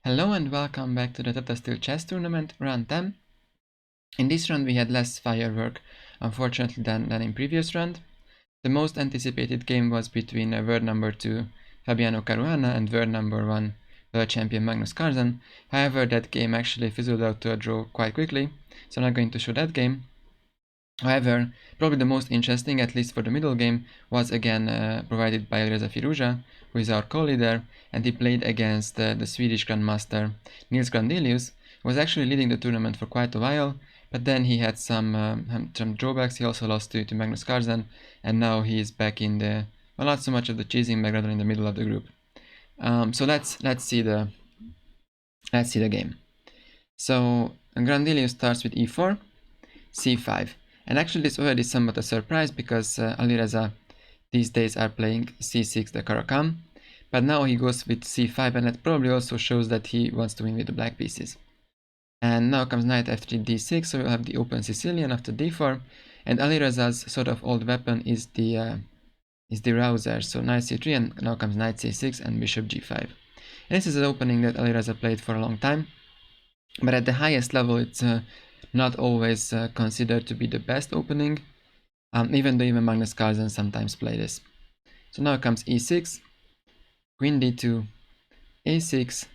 Hello and welcome back to the Tata Steel Chess Tournament, round 10. In this round we had less firework, unfortunately, than in previous round. The most anticipated game was between world number 2 Fabiano Caruana and world number 1 world champion Magnus Carlsen. However, that game actually fizzled out to a draw quite quickly, so I'm not going to show that game. However, probably the most interesting, at least for the middle game, was again provided by Alireza FIROUZJA, who is our co-leader, and he played against the Swedish Grandmaster Nils Grandelius, who was actually leading the tournament for quite a while, but then he had some drawbacks. He also lost to Magnus Carlsen, and now he is back in the, well, not so much of the chasing bag, rather in the middle of the group. So let's see the game. So Grandelius starts with e4, c5. And actually it's already somewhat a surprise because Alireza these days are playing c6 the Caro-Kann, but now he goes with c5, and that probably also shows that he wants to win with the black pieces. And now comes knight f3 d6, so we'll have the open Sicilian after d4, and Alireza's sort of old weapon is the rouser, so knight c3, and now comes knight c6 and bishop g5. And this is an opening that Alireza played for a long time, but at the highest level it's not always considered to be the best opening, even though even Magnus Carlsen sometimes play this. So now comes e6, queen d2, a6,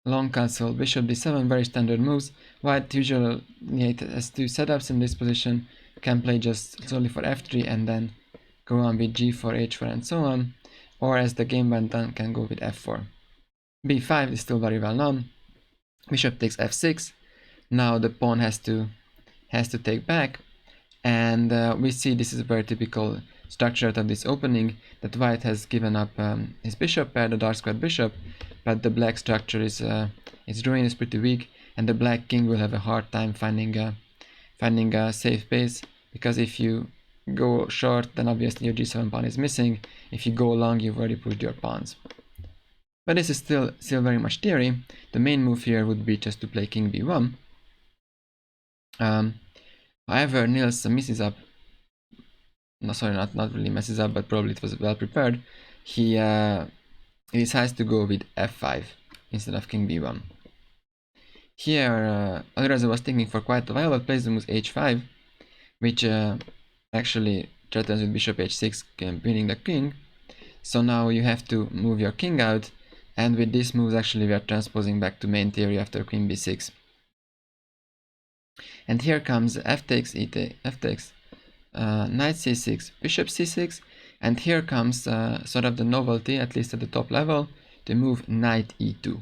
long castle, bishop d7, very standard moves. White usually has two setups in this position, can play just solely for f3 and then go on with g4, h4 and so on, or as the game went on, can go with f4. b5 is still very well known. Bishop takes f6. Now the pawn has to take back, and we see this is a very typical structure of this opening, that white has given up his bishop pair, the dark squared bishop, but the black structure is drawing is pretty weak, and the black king will have a hard time finding a safe base, because if you go short, then obviously your g7 pawn is missing. If you go long, you've already pushed your pawns. But this is still very much theory. The main move here would be just to play king b1. However, Nils messes up. No, sorry, not really messes up, but probably it was well prepared. He decides to go with f5 instead of king b1. Here, Alireza was thinking for quite a while, but plays the move h5, which actually threatens with bishop h6, winning the king. So now you have to move your king out, and with this move, actually, we are transposing back to main theory after queen b6. And here comes f takes, f takes, knight c6, bishop c6, and here comes sort of the novelty, at least at the top level, to move knight e2.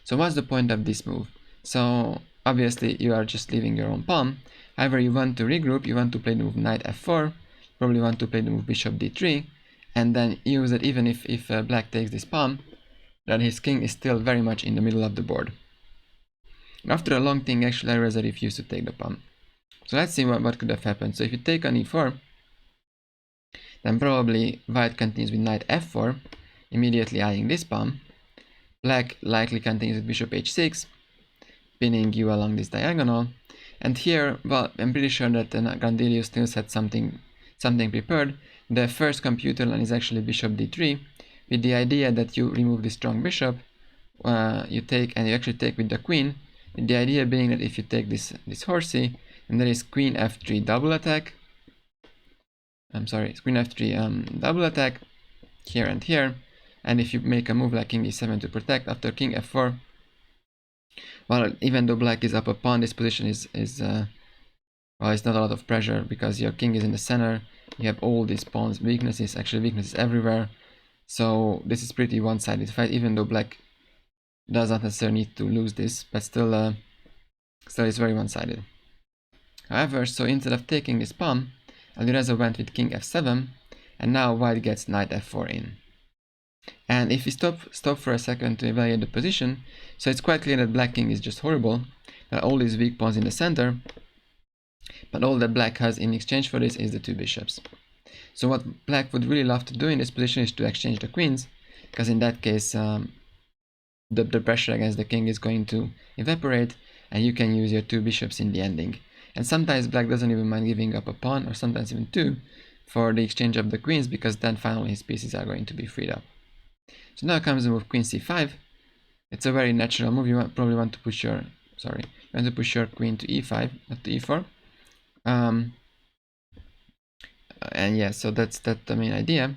So what's the point of this move? So obviously you are just leaving your own pawn. However, you want to regroup, you want to play the move knight f4, probably want to play the move bishop d3, and then use it even if black takes this pawn, then his king is still very much in the middle of the board. After a long thing, actually Alireza refused to take the pawn. So let's see what could have happened. So if you take on e4, then probably white continues with knight f4, immediately eyeing this pawn. Black likely continues with bishop h6, pinning you along this diagonal. And here, well, I'm pretty sure that Grandelius still had something prepared. The first computer line is actually bishop d3, with the idea that you remove this strong bishop, you take, and you actually take with the queen, with the idea being that if you take this horsey, and there is queen f3 double attack, queen f3 double attack, here and here, and if you make a move like king e7 to protect after king f4, well, even though black is up a pawn, this position is well, it's not a lot of pressure, because your king is in the center, you have all these pawns weaknesses, actually weaknesses everywhere, so this is pretty one-sided fight, even though black does not necessarily need to lose this, but still it's very one-sided. However, so instead of taking this pawn, Alireza went with king f7, and now white gets knight f4 in. And if we stop for a second to evaluate the position, so it's quite clear that black king is just horrible. There are all these weak pawns in the center, but all that black has in exchange for this is the two bishops. So what black would really love to do in this position is to exchange the queens, because in that case the pressure against the king is going to evaporate, and you can use your two bishops in the ending. And sometimes black doesn't even mind giving up a pawn, or sometimes even two, for the exchange of the queens, because then finally his pieces are going to be freed up. So now comes the move queen c5, It's a very natural move. You probably want to push your queen to e5, not to e4. And yeah, so that's the main idea.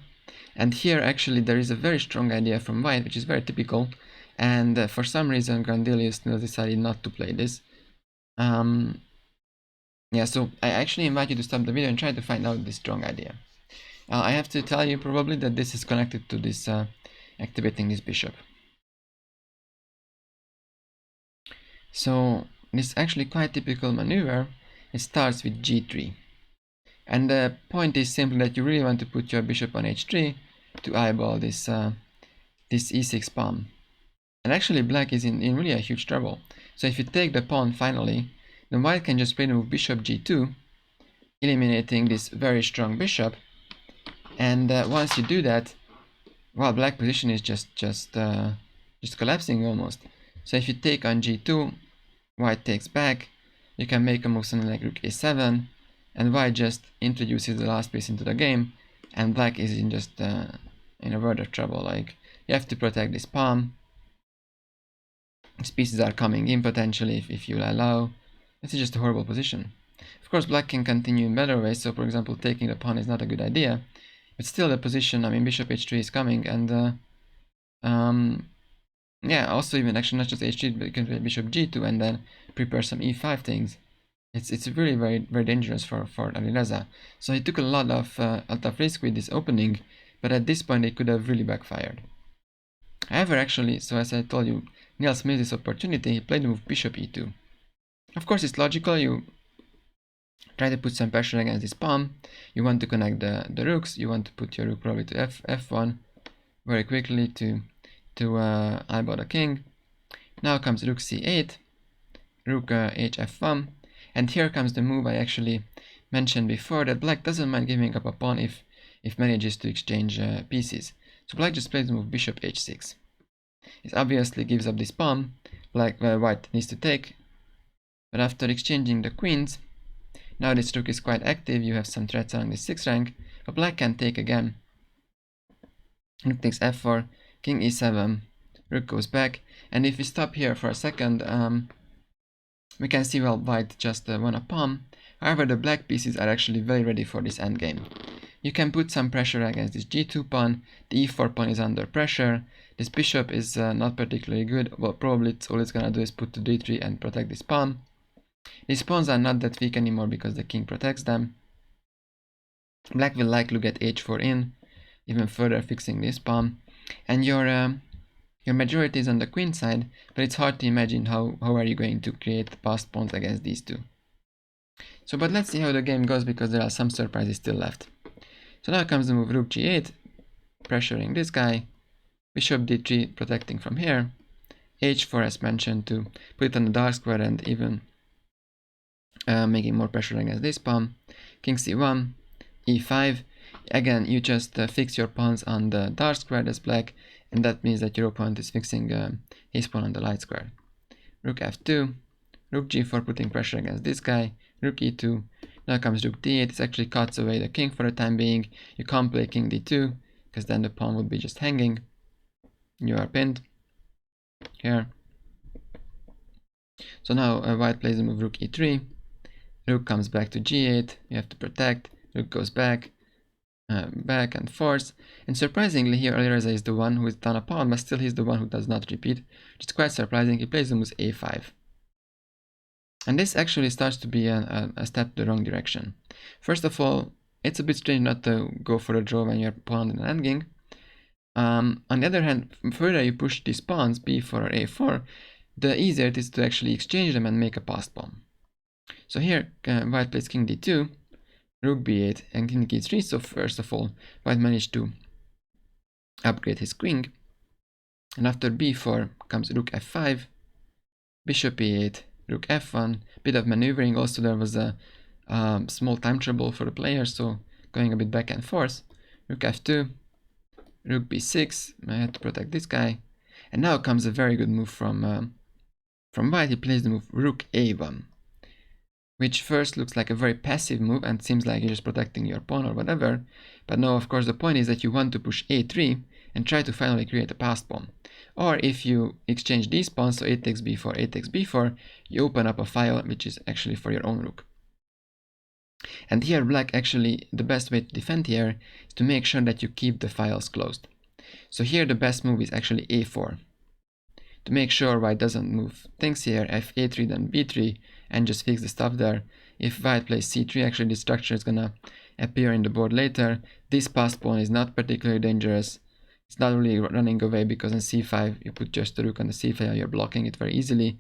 And here actually there is a very strong idea from white, which is very typical. And for some reason Grandelius decided not to play this. Yeah, so I actually invite you to stop the video and try to find out this strong idea. I have to tell you probably that this is connected to this activating this bishop. So this is actually quite typical maneuver. It starts with g3. And the point is simply that you really want to put your bishop on h3 to eyeball this this e6 pawn. And actually black is in really a huge trouble. So if you take the pawn finally, then white can just play the move bishop g2, eliminating this very strong bishop. And once you do that, well, black position is just collapsing almost. So if you take on g2, white takes back. You can make a move something like rook a7, and white just introduces the last piece into the game, and black is in just in a world of trouble. Like, you have to protect this pawn. These pieces are coming in potentially if you allow. This is just a horrible position. Of course, black can continue in better ways. So, for example, taking the pawn is not a good idea. But still, the position, I mean, bishop h3 is coming, and yeah, also even actually not just h3, but you can play bishop g2 and then prepare some e5 things. It's really very dangerous for Alireza. So he took a lot of risk with this opening, but at this point it could have really backfired. However, actually, so as I told you, Nils missed this opportunity. He played the move bishop e2. Of course, it's logical. You try to put some pressure against this pawn. You want to connect the rooks. You want to put your rook probably to f1 very quickly to eyeball the king. Now comes rook c8, rook hf1, and here comes the move I actually mentioned before, that black doesn't mind giving up a pawn if manages to exchange pieces. So black just plays the move bishop h6. It obviously gives up this pawn. White needs to take, but after exchanging the queens, now this rook is quite active. You have some threats along the 6th rank, but black can take again. Rook takes f4, king e7, rook goes back, and if we stop here for a second, we can see, well, white just won a pawn. However, the black pieces are actually very ready for this endgame. You can put some pressure against this g2 pawn. The e4 pawn is under pressure. This bishop is not particularly good. Well, probably all it's gonna do is put to d3 and protect this pawn. These pawns are not that weak anymore because the king protects them. Black will likely get h4 in, even further fixing this pawn. And your majority is on the queen side, but it's hard to imagine how are you going to create passed pawns against these two. So, but let's see how the game goes, because there are some surprises still left. So now comes the move rook g8, pressuring this guy, bishop d3 protecting from here, h4 as mentioned to put it on the dark square and even making more pressure against this pawn, king c1, e5. Again, you just fix your pawns on the dark square as black, and that means that your opponent is fixing his pawn on the light square. Rook f2, rook g4 putting pressure against this guy, rook e2. Now comes rook d8. It actually cuts away the king for the time being. You can't play king d2, because then the pawn would be just hanging. You are pinned here. So now white plays the move rook e3. Rook comes back to g8. You have to protect. Rook goes back. Back and forth, and surprisingly here Alireza is the one who is done a pawn, but still he's the one who does not repeat, which is quite surprising. He plays the move a5, and this actually starts to be a step the wrong direction. First of all, it's a bit strange not to go for a draw when you're pawned in an endgame. On the other hand, further you push these pawns b4 or a4, the easier it is to actually exchange them and make a passed pawn. So here white plays king d2, rook b8 and king e3. So first of all, white managed to upgrade his queen, and after b4 comes rook f5, bishop e8, rook f1. Bit of maneuvering. Also there was a small time trouble for the player, so going a bit back and forth. Rook f2, rook b6. I had to protect this guy, and now comes a very good move from white. He plays the move rook a1, which first looks like a very passive move and seems like you're just protecting your pawn or whatever. But no, of course, the point is that you want to push a3 and try to finally create a passed pawn. Or if you exchange these pawns, so a takes b4, a takes b4, you open up a file which is actually for your own rook. And here black, actually the best way to defend here is to make sure that you keep the files closed. So here the best move is actually a4. To make sure white doesn't move things here, if a3 then b3 and just fix the stuff there. If white plays c3, actually this structure is gonna appear in the board later. This passed pawn is not particularly dangerous. It's not really running away because on c5 you put just the rook on the c5, you're blocking it very easily.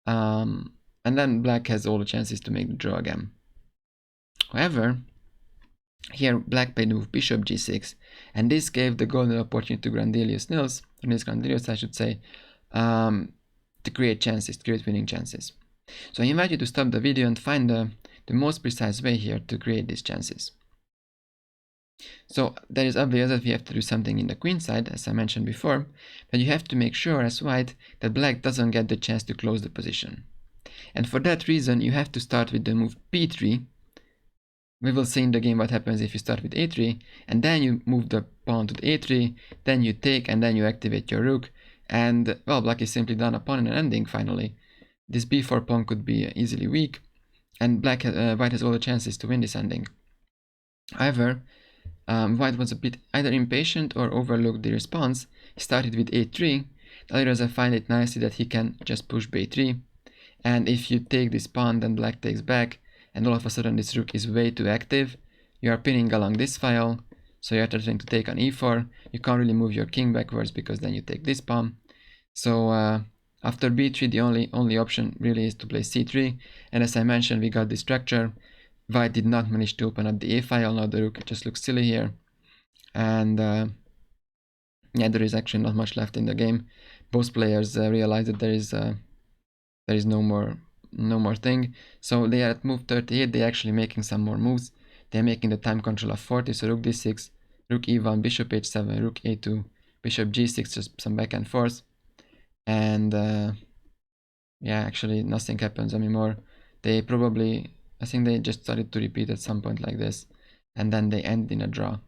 And then black has all the chances to make the draw again. However, here black played move bishop g6, and this gave the golden opportunity to Nils Grandelius I should say, to create chances, to create winning chances. So I invite you to stop the video and find the most precise way here to create these chances. So that is obvious that we have to do something in the queen side, as I mentioned before, but you have to make sure as white that black doesn't get the chance to close the position. And for that reason, you have to start with the move b3. We will see in the game what happens if you start with a3, and then you move the pawn to the a3, then you take, and then you activate your rook, and, well, black is simply done a pawn and an ending finally. This b4 pawn could be easily weak, and white has all the chances to win this ending. However, white was a bit either impatient or overlooked the response. He started with a3. Alireza find it nicely that he can just push b3, and if you take this pawn, then black takes back, and all of a sudden this rook is way too active. You are pinning along this file, so you are trying to take on e4. You can't really move your king backwards because then you take this pawn. So after b3, the only option really is to play c3, and as I mentioned, we got this structure. White did not manage to open up the a file, now the rook just looks silly here, and yeah, there is actually not much left in the game. Both players realize that there is no more thing. So they are at move 38, they're actually making some more moves. They're making the time control of 40, so rook d6, rook e1, bishop h7, rook a2, bishop g6, just some back and forth. And yeah, actually nothing happens anymore. They probably, I think they just started to repeat at some point like this, and then they end in a draw.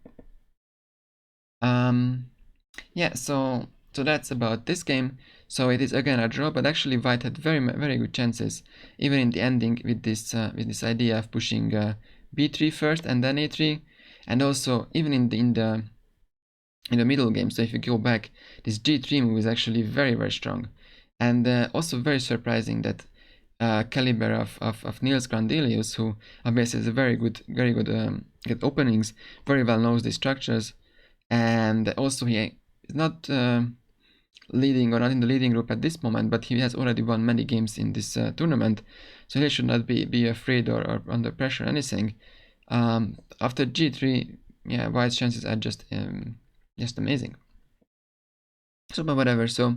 Yeah, so that's about this game. So it is again a draw, but actually white had very good chances, even in the ending, with this idea of pushing b3 first and then a3, and also even in the middle game. So if you go back, this g3 move is actually very strong, and also very surprising that caliber of Nils Grandelius, who obviously has a very good good openings, very well knows the structures, and also he is not leading or not in the leading group at this moment, but he has already won many games in this tournament, so he should not be afraid or under pressure or anything. After g3, yeah, white's chances are just amazing. So, but whatever. So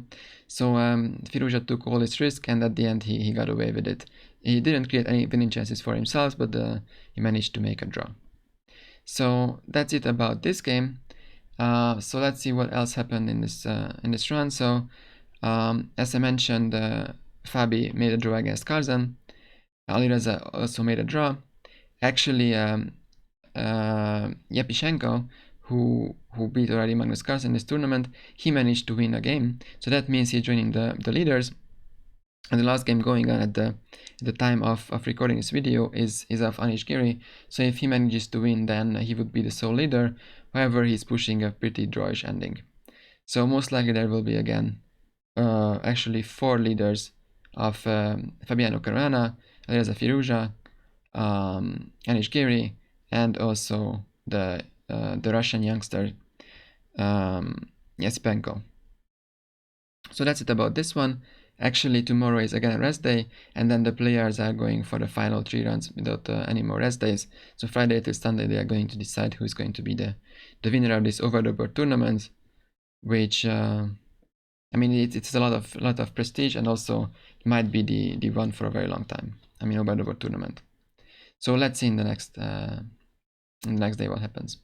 FIROUZJA took all his risk, and at the end he got away with it. He didn't create any winning chances for himself, but he managed to make a draw. So that's it about this game. So let's see what else happened in this run. So as I mentioned, Fabi made a draw against Karzan. Alireza also made a draw. Actually, Yapishenko, who beat already Magnus Carlsen in this tournament, he managed to win a game. So that means he's joining the leaders. And the last game going on at the time of recording this video is of Anish Giri. So if he manages to win, then he would be the sole leader. However, he's pushing a pretty drawish ending. So most likely there will be again actually 4 leaders of Fabiano Caruana, Alireza FIROUZJA, Anish Giri, and also the Russian youngster Yasipenko. So that's it about this one. Actually, tomorrow is again a rest day, and then the players are going for the final 3 rounds without any more rest days. So Friday till Sunday they are going to decide who is going to be the winner of this over the board tournament, which I mean it's a lot of prestige, and also it might be the one for a very long time. I mean, over the board tournament. So let's see in the next day what happens.